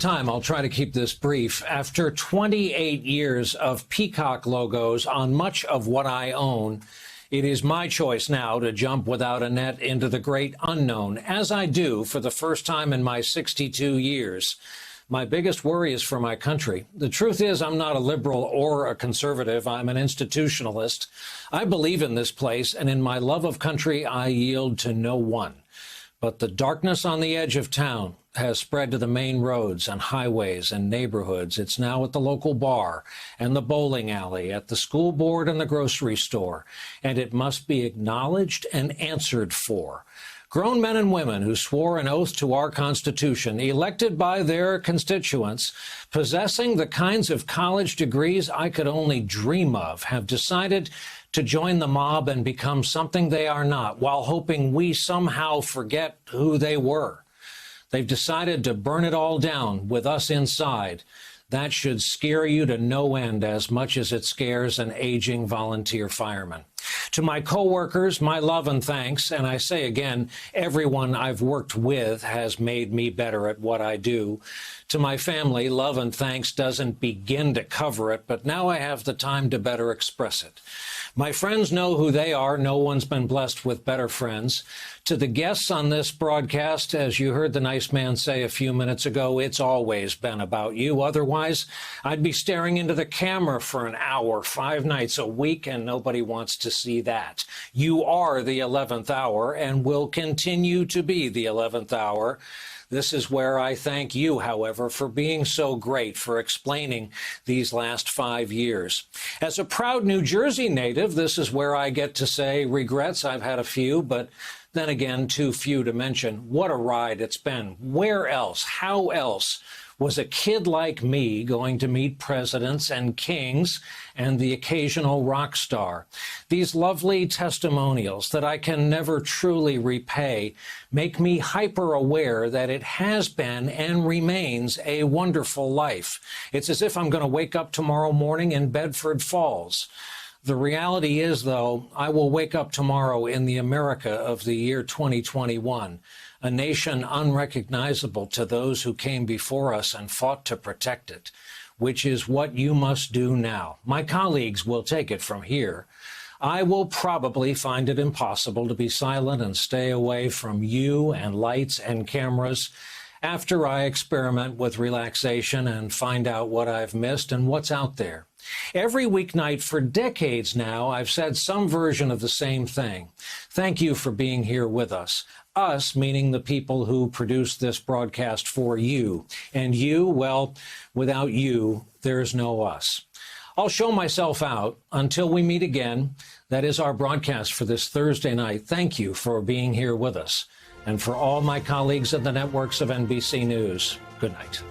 I'll try to keep this brief. After 28 years of peacock logos on much of what I own, it is my choice now to jump without a net into the great unknown, as I do for the first time in my 62 years. My biggest worry is for my country. The truth is, I'm not a liberal or a conservative. I'm an institutionalist. I believe in this place, and in my love of country, I yield to no one. But the darkness on the edge of town has spread to the main roads and highways and neighborhoods. It's now at the local bar and the bowling alley, at the school board and the grocery store, and it must be acknowledged and answered for. Grown men and women who swore an oath to our Constitution, elected by their constituents, possessing the kinds of college degrees I could only dream of, have decided to join the mob and become something they are not, while hoping we somehow forget who they were. They've decided to burn it all down with us inside. That should scare you to no end as much as it scares an aging volunteer fireman. To my coworkers, my love and thanks, and I say again, everyone I've worked with has made me better at what I do. To my family, love and thanks doesn't begin to cover it, but now I have the time to better express it. My friends know who they are. No one's been blessed with better friends. To the guests on this broadcast, as you heard the nice man say a few minutes ago, it's always been about you. Otherwise, I'd be staring into the camera for an hour, 5 nights a week, and nobody wants to see that. You are the 11th hour and will continue to be the 11th hour. This is where I thank you, however, for being so great, for explaining these last 5 years. As a proud New Jersey native, this is where I get to say regrets. I've had a few, but then again, too few to mention. What a ride it's been. Where else? How else was a kid like me going to meet presidents and kings and the occasional rock star? These lovely testimonials that I can never truly repay make me hyper aware that it has been and remains a wonderful life. It's as if I'm going to wake up tomorrow morning in Bedford Falls. The reality is, though, I will wake up tomorrow in the America of the year 2021, a nation unrecognizable to those who came before us and fought to protect it, which is what you must do now. My colleagues will take it from here. I will probably find it impossible to be silent and stay away from you and lights and cameras after I experiment with relaxation and find out what I've missed and what's out there. Every weeknight for decades now, I've said some version of the same thing. Thank you for being here with us. Us, meaning the people who produce this broadcast for you. And you, well, without you, there's no us. I'll show myself out until we meet again. That is our broadcast for this Thursday night. Thank you for being here with us. And for all my colleagues at the networks of NBC News, good night.